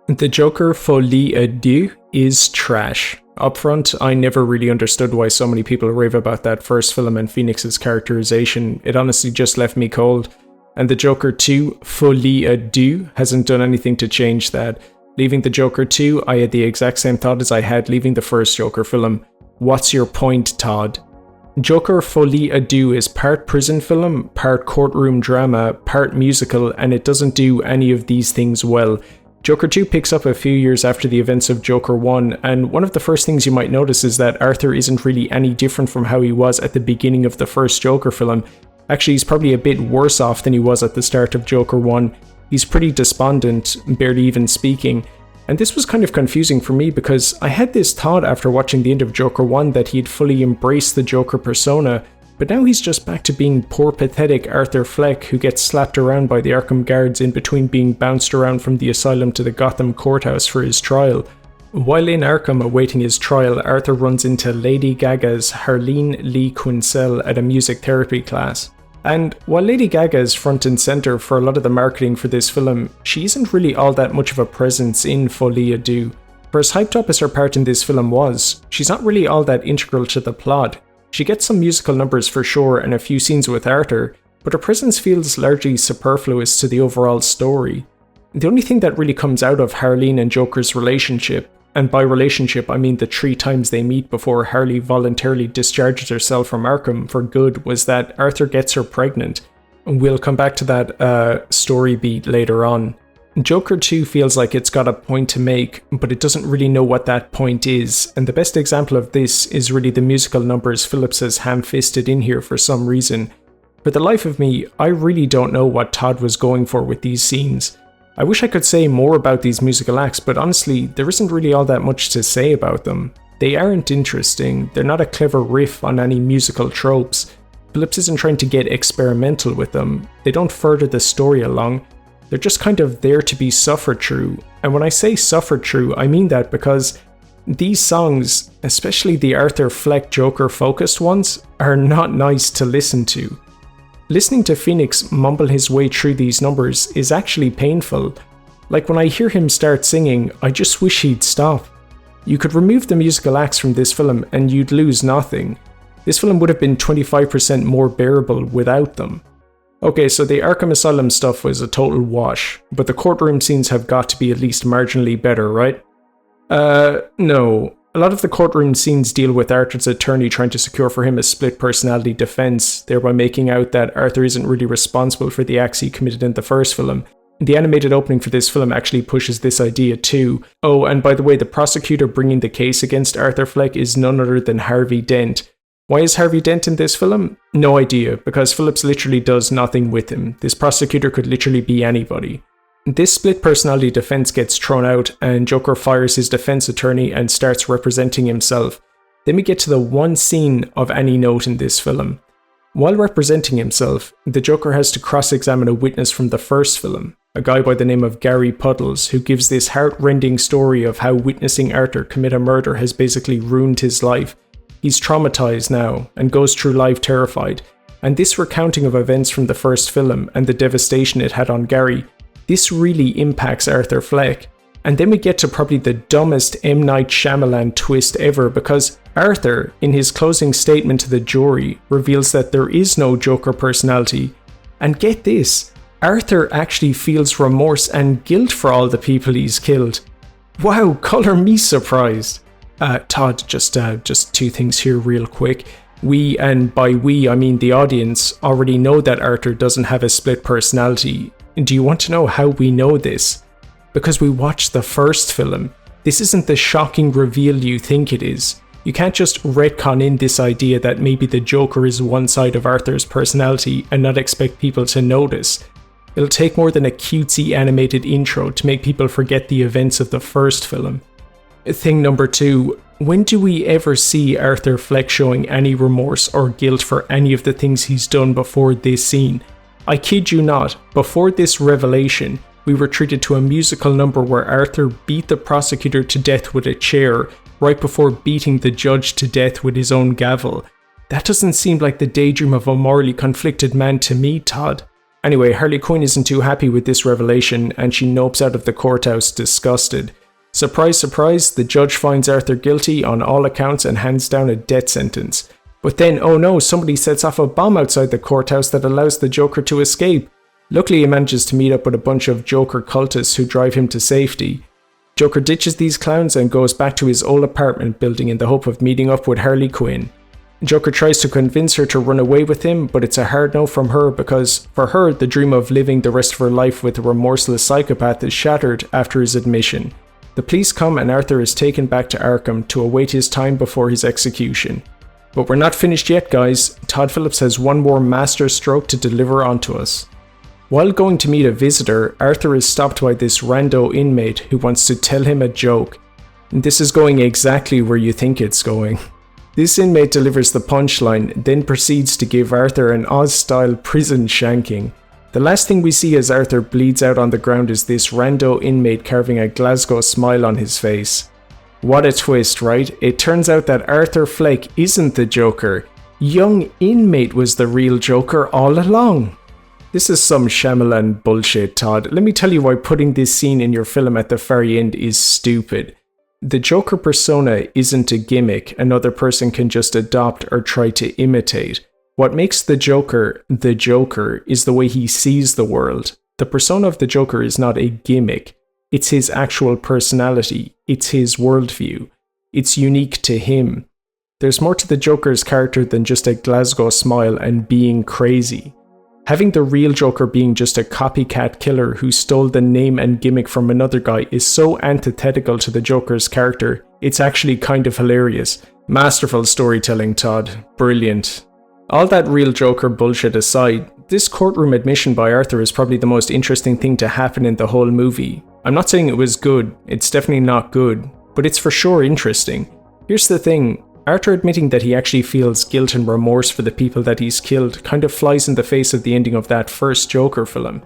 The Joker Folie Deux is trash. Up front, I never really understood why so many people rave about that first film and Phoenix's characterization. It honestly just left me cold. And the Joker 2 Folie Deux hasn't done anything to change that. Leaving the Joker 2, I had the exact same thought as I had leaving the first Joker film. What's your point, Todd? Joker Folie Deux is part prison film, part courtroom drama, part musical, and it doesn't do any of these things well. Joker 2 picks up a few years after the events of Joker 1, and one of the first things you might notice is that Arthur isn't really any different from how he was at the beginning of the first Joker film. Actually, he's probably a bit worse off than he was at the start of Joker 1. He's pretty despondent, barely even speaking. And this was kind of confusing for me because I had this thought after watching the end of Joker 1 that he'd fully embraced the Joker persona, but now he's just back to being poor pathetic Arthur Fleck who gets slapped around by the Arkham guards in between being bounced around from the asylum to the Gotham courthouse for his trial. While in Arkham awaiting his trial, Arthur runs into Lady Gaga's Harleen Lee Quinsell at a music therapy class. And while Lady Gaga is front and centre for a lot of the marketing for this film, she isn't really all that much of a presence in Folie Deux. For as hyped up as her part in this film was, she's not really all that integral to the plot. She gets some musical numbers for sure and a few scenes with Arthur, but her presence feels largely superfluous to the overall story. The only thing that really comes out of Harleen and Joker's relationship, and by relationship I mean the 3 times they meet before Harley voluntarily discharges herself from Arkham for good, was that Arthur gets her pregnant. We'll come back to that story beat later on. Joker 2 feels like it's got a point to make, but it doesn't really know what that point is, and the best example of this is really the musical numbers Philips has ham-fisted in here for some reason. For the life of me, I really don't know what Todd was going for with these scenes. I wish I could say more about these musical acts, but honestly, there isn't really all that much to say about them. They aren't interesting, they're not a clever riff on any musical tropes. Philips isn't trying to get experimental with them, they don't further the story along. They're just kind of there to be suffered through, and when I say suffered through, I mean that because these songs, especially the Arthur Fleck Joker focused ones, are not nice to listen to. Listening to Phoenix mumble his way through these numbers is actually painful. Like when I hear him start singing, I just wish he'd stop. You could remove the musical acts from this film and you'd lose nothing. This film would have been 25% more bearable without them. Okay, so the Arkham Asylum stuff was a total wash, but the courtroom scenes have got to be at least marginally better, right? No. A lot of the courtroom scenes deal with Arthur's attorney trying to secure for him a split personality defense, thereby making out that Arthur isn't really responsible for the acts he committed in the first film. The animated opening for this film actually pushes this idea too. Oh, and by the way, the prosecutor bringing the case against Arthur Fleck is none other than Harvey Dent. Why is Harvey Dent in this film? No idea, because Phillips literally does nothing with him. This prosecutor could literally be anybody. This split personality defense gets thrown out and Joker fires his defense attorney and starts representing himself. Then we get to the one scene of any note in this film. While representing himself, the Joker has to cross-examine a witness from the first film, a guy by the name of Gary Puddles, who gives this heart-rending story of how witnessing Arthur commit a murder has basically ruined his life. He's traumatized now and goes through life terrified, and this recounting of events from the first film and the devastation it had on Gary, this really impacts Arthur Fleck. And then we get to probably the dumbest M. Night Shyamalan twist ever, because Arthur, in his closing statement to the jury, reveals that there is no Joker personality. And get this, Arthur actually feels remorse and guilt for all the people he's killed. Wow, color me surprised. Todd, just 2 things here real quick. We, and by we I mean the audience, already know that Arthur doesn't have a split personality. Do you want to know how we know this? Because we watched the first film. This isn't the shocking reveal you think it is. You can't just retcon in this idea that maybe the Joker is one side of Arthur's personality and not expect people to notice. It'll take more than a cutesy animated intro to make people forget the events of the first film. Thing number 2, when do we ever see Arthur Fleck showing any remorse or guilt for any of the things he's done before this scene? I kid you not, before this revelation, we were treated to a musical number where Arthur beat the prosecutor to death with a chair, right before beating the judge to death with his own gavel. That doesn't seem like the daydream of a morally conflicted man to me, Todd. Anyway, Harley Quinn isn't too happy with this revelation and she nopes out of the courthouse disgusted. Surprise, surprise, the judge finds Arthur guilty on all accounts and hands down a death sentence. But then, oh no, somebody sets off a bomb outside the courthouse that allows the Joker to escape. Luckily, he manages to meet up with a bunch of Joker cultists who drive him to safety. Joker ditches these clowns and goes back to his old apartment building in the hope of meeting up with Harley Quinn. Joker tries to convince her to run away with him, but it's a hard no from her because, for her, the dream of living the rest of her life with a remorseless psychopath is shattered after his admission. The police come and Arthur is taken back to Arkham to await his time before his execution. But we're not finished yet, guys. Todd Philips has one more master stroke to deliver onto us. While going to meet a visitor, Arthur is stopped by this rando inmate who wants to tell him a joke. And this is going exactly where you think it's going. This inmate delivers the punchline, then proceeds to give Arthur an Oz-style prison shanking. The last thing we see as Arthur bleeds out on the ground is this rando inmate carving a Glasgow smile on his face. What a twist, right? It turns out that Arthur Fleck isn't the Joker. Young inmate was the real Joker all along. This is some Shyamalan bullshit, Todd. Let me tell you why putting this scene in your film at the very end is stupid. The Joker persona isn't a gimmick another person can just adopt or try to imitate. What makes the Joker is the way he sees the world. The persona of the Joker is not a gimmick. It's his actual personality. It's his worldview. It's unique to him. There's more to the Joker's character than just a Glasgow smile and being crazy. Having the real Joker being just a copycat killer who stole the name and gimmick from another guy is so antithetical to the Joker's character, it's actually kind of hilarious. Masterful storytelling, Todd. Brilliant. All that real Joker bullshit aside, this courtroom admission by Arthur is probably the most interesting thing to happen in the whole movie. I'm not saying it was good, it's definitely not good, but it's for sure interesting. Here's the thing. Arthur admitting that he actually feels guilt and remorse for the people that he's killed kind of flies in the face of the ending of that first Joker film.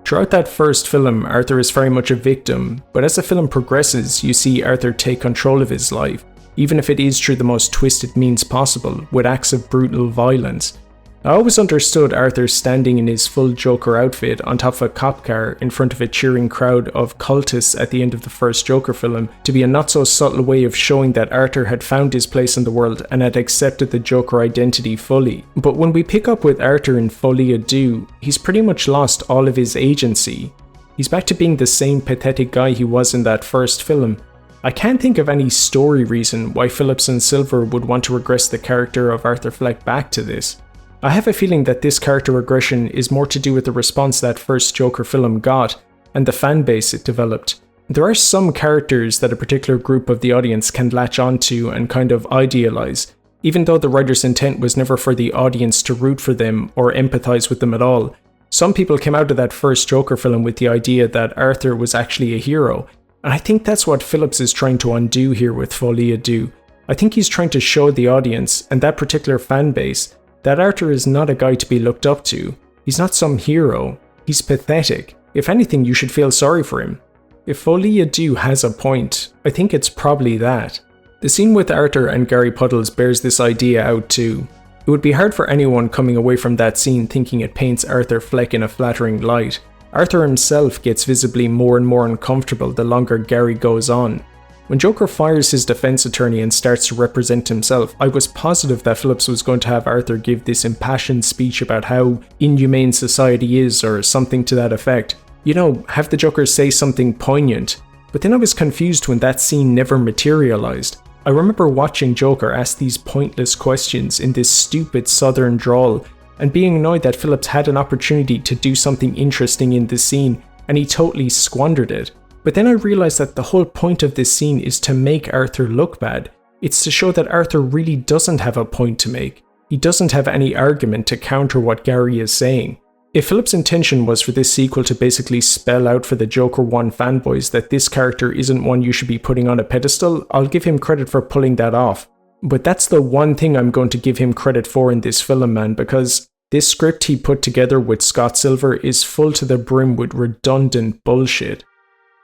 Throughout that first film, Arthur is very much a victim, but as the film progresses, you see Arthur take control of his life, even if it is through the most twisted means possible, with acts of brutal violence. I always understood Arthur standing in his full Joker outfit on top of a cop car in front of a cheering crowd of cultists at the end of the first Joker film to be a not so subtle way of showing that Arthur had found his place in the world and had accepted the Joker identity fully. But when we pick up with Arthur in Folie à Deux, he's pretty much lost all of his agency. He's back to being the same pathetic guy he was in that first film. I can't think of any story reason why Phillips and Silver would want to regress the character of Arthur Fleck back to this. I have a feeling that this character regression is more to do with the response that first Joker film got, and the fan base it developed. There are some characters that a particular group of the audience can latch onto and kind of idealize, even though the writer's intent was never for the audience to root for them or empathize with them at all. Some people came out of that first Joker film with the idea that Arthur was actually a hero, and I think that's what Phillips is trying to undo here with Folie à Deux. I think he's trying to show the audience, and that particular fan base, that Arthur is not a guy to be looked up to. He's not some hero. He's pathetic. If anything, you should feel sorry for him. If Folie à Deux has a point, I think it's probably that. The scene with Arthur and Gary Puddles bears this idea out too. It would be hard for anyone coming away from that scene thinking it paints Arthur Fleck in a flattering light. Arthur himself gets visibly more and more uncomfortable the longer Gary goes on. When Joker fires his defense attorney and starts to represent himself, I was positive that Phillips was going to have Arthur give this impassioned speech about how inhumane society is or something to that effect. You know, have the Joker say something poignant. But then I was confused when that scene never materialized. I remember watching Joker ask these pointless questions in this stupid southern drawl and being annoyed that Phillips had an opportunity to do something interesting in this scene and he totally squandered it. But then I realized that the whole point of this scene is to make Arthur look bad. It's to show that Arthur really doesn't have a point to make. He doesn't have any argument to counter what Gary is saying. If Phillips' intention was for this sequel to basically spell out for the Joker 1 fanboys that this character isn't one you should be putting on a pedestal, I'll give him credit for pulling that off. But that's the one thing I'm going to give him credit for in this film, man, because this script he put together with Scott Silver is full to the brim with redundant bullshit.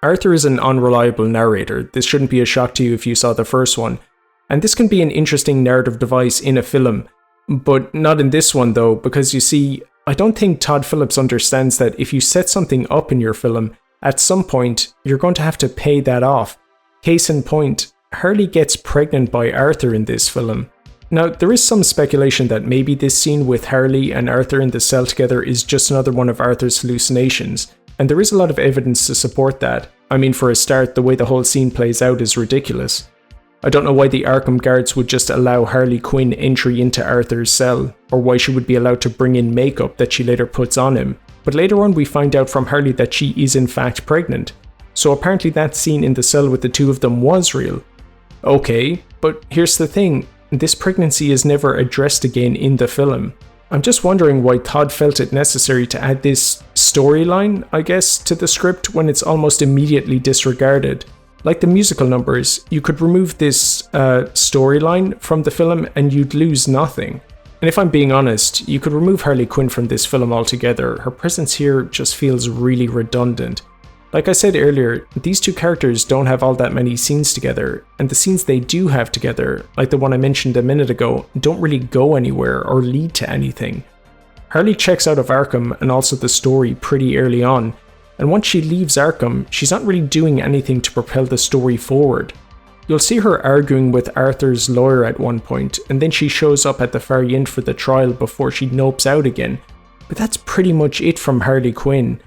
Arthur is an unreliable narrator. This shouldn't be a shock to you if you saw the first one. And this can be an interesting narrative device in a film, but not in this one though, because you see, I don't think Todd Phillips understands that if you set something up in your film, at some point, you're going to have to pay that off. Case in point, Harley gets pregnant by Arthur in this film. Now, there is some speculation that maybe this scene with Harley and Arthur in the cell together is just another one of Arthur's hallucinations, and there is a lot of evidence to support that. I mean, for a start, the way the whole scene plays out is ridiculous. I don't know why the Arkham guards would just allow Harley Quinn entry into Arthur's cell, or why she would be allowed to bring in makeup that she later puts on him, but later on we find out from Harley that she is in fact pregnant. So apparently that scene in the cell with the two of them was real. Okay, but here's the thing, this pregnancy is never addressed again in the film. I'm just wondering why Todd felt it necessary to add this storyline, I guess, to the script when it's almost immediately disregarded. Like the musical numbers, you could remove this storyline from the film and you'd lose nothing. And if I'm being honest, you could remove Harley Quinn from this film altogether. Her presence here just feels really redundant. Like I said earlier, these two characters don't have all that many scenes together, and the scenes they do have together, like the one I mentioned a minute ago, don't really go anywhere or lead to anything. Harley checks out of Arkham and also the story pretty early on, and once she leaves Arkham, she's not really doing anything to propel the story forward. You'll see her arguing with Arthur's lawyer at one point, and then she shows up at the very end for the trial before she nopes out again, but that's pretty much it from Harley Quinn.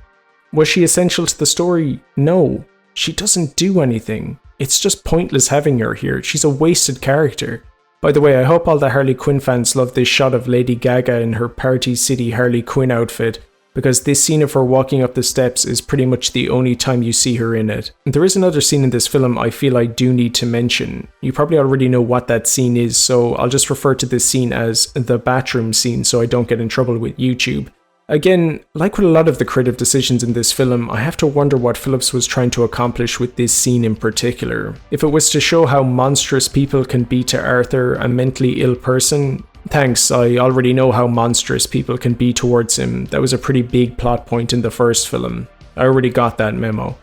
Was she essential to the story? No. She doesn't do anything. It's just pointless having her here. She's a wasted character. By the way, I hope all the Harley Quinn fans love this shot of Lady Gaga in her Party City Harley Quinn outfit, because this scene of her walking up the steps is pretty much the only time you see her in it. There is another scene in this film I feel I do need to mention. You probably already know what that scene is, so I'll just refer to this scene as the bathroom scene so I don't get in trouble with YouTube. Again, like with a lot of the creative decisions in this film, I have to wonder what Phillips was trying to accomplish with this scene in particular. If it was to show how monstrous people can be to Arthur, a mentally ill person, thanks, I already know how monstrous people can be towards him. That was a pretty big plot point in the first film. I already got that memo.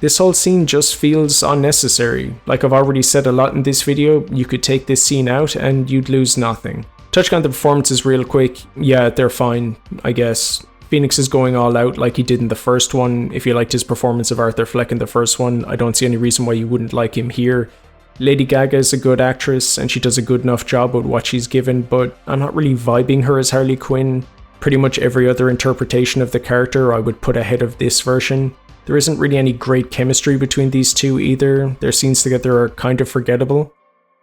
This whole scene just feels unnecessary. Like I've already said a lot in this video, you could take this scene out and you'd lose nothing. Touching on the performances real quick, yeah, they're fine, I guess. Phoenix is going all out like he did in the first one. If you liked his performance of Arthur Fleck in the first one, I don't see any reason why you wouldn't like him here. Lady Gaga is a good actress and she does a good enough job with what she's given, but I'm not really vibing her as Harley Quinn. Pretty much every other interpretation of the character I would put ahead of this version. There isn't really any great chemistry between these two either. Their scenes together are kind of forgettable.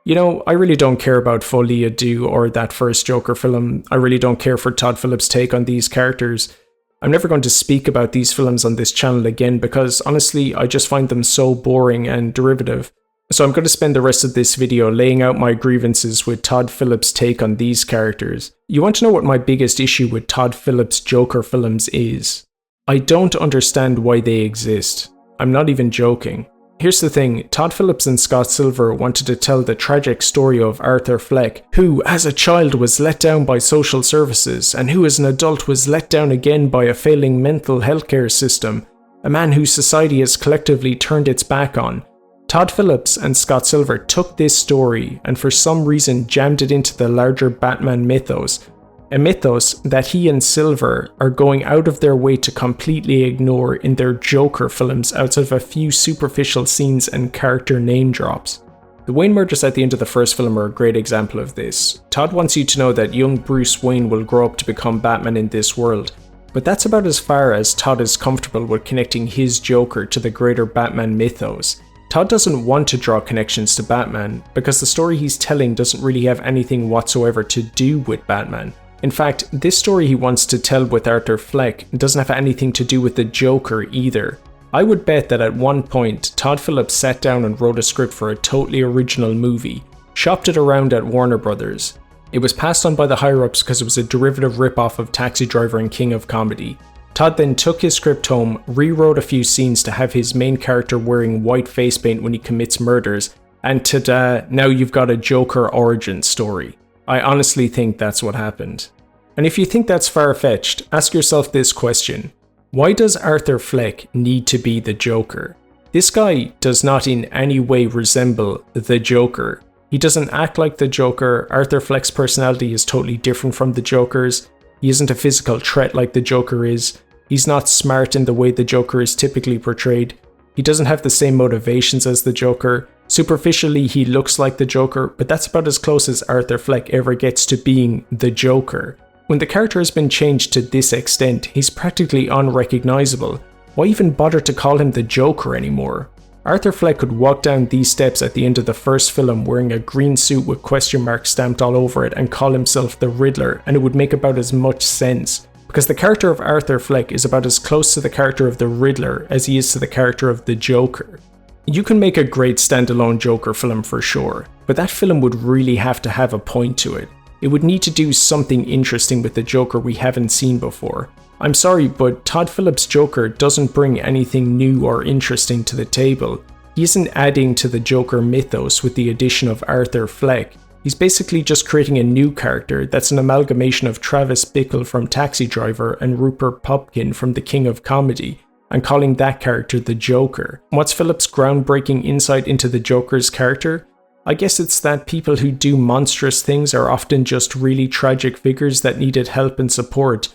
You know, I really don't care about Folie, Deux or that first Joker film. I really don't care for Todd Phillips' take on these characters. I'm never going to speak about these films on this channel again because honestly, I just find them so boring and derivative. So I'm going to spend the rest of this video laying out my grievances with Todd Phillips' take on these characters. You want to know what my biggest issue with Todd Phillips' Joker films is? I don't understand why they exist. I'm not even joking. Here's the thing, Todd Phillips and Scott Silver wanted to tell the tragic story of Arthur Fleck, who as a child was let down by social services and who as an adult was let down again by a failing mental healthcare system, a man whose society has collectively turned its back on. Todd Phillips and Scott Silver took this story and for some reason jammed it into the larger Batman mythos, a mythos that he and Silver are going out of their way to completely ignore in their Joker films outside of a few superficial scenes and character name drops. The Wayne murders at the end of the first film are a great example of this. Todd wants you to know that young Bruce Wayne will grow up to become Batman in this world, but that's about as far as Todd is comfortable with connecting his Joker to the greater Batman mythos. Todd doesn't want to draw connections to Batman because the story he's telling doesn't really have anything whatsoever to do with Batman. In fact, this story he wants to tell with Arthur Fleck doesn't have anything to do with the Joker either. I would bet that at one point, Todd Phillips sat down and wrote a script for a totally original movie, shopped it around at Warner Brothers. It was passed on by the higher-ups because it was a derivative rip-off of Taxi Driver and King of Comedy. Todd then took his script home, rewrote a few scenes to have his main character wearing white face paint when he commits murders, and ta-da, now you've got a Joker origin story. I honestly think that's what happened. And if you think that's far-fetched, ask yourself this question. Why does Arthur Fleck need to be the Joker? This guy does not in any way resemble the Joker. He doesn't act like the Joker. Arthur Fleck's personality is totally different from the Joker's. He isn't a physical threat like the Joker is. He's not smart in the way the Joker is typically portrayed. He doesn't have the same motivations as the Joker. Superficially, he looks like the Joker, but that's about as close as Arthur Fleck ever gets to being the Joker. When the character has been changed to this extent, he's practically unrecognizable. Why even bother to call him the Joker anymore? Arthur Fleck could walk down these steps at the end of the first film wearing a green suit with question marks stamped all over it and call himself the Riddler, and it would make about as much sense. Because the character of Arthur Fleck is about as close to the character of the Riddler as he is to the character of the Joker. You can make a great standalone Joker film for sure, but that film would really have to have a point to it. It would need to do something interesting with the Joker we haven't seen before. I'm sorry, but Todd Philips' Joker doesn't bring anything new or interesting to the table. He isn't adding to the Joker mythos with the addition of Arthur Fleck. He's basically just creating a new character that's an amalgamation of Travis Bickle from Taxi Driver and Rupert Pupkin from The King of Comedy, and calling that character the Joker. What's Philips' groundbreaking insight into the Joker's character? I guess it's that people who do monstrous things are often just really tragic figures that needed help and support.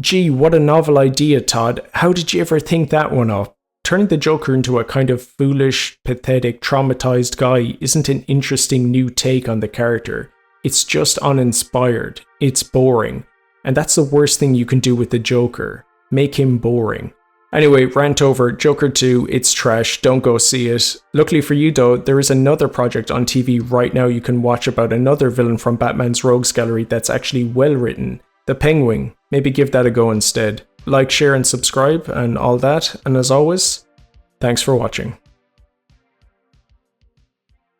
Gee, what a novel idea, Todd. How did you ever think that one up? Turning the Joker into a kind of foolish, pathetic, traumatized guy isn't an interesting new take on the character. It's just uninspired. It's boring. And that's the worst thing you can do with the Joker. Make him boring. Anyway, rant over. Joker 2, it's trash, don't go see it. Luckily for you though, there is another project on TV right now you can watch about another villain from Batman's Rogues Gallery that's actually well written. The Penguin. Maybe give that a go instead. Like, share and subscribe and all that, and as always, thanks for watching.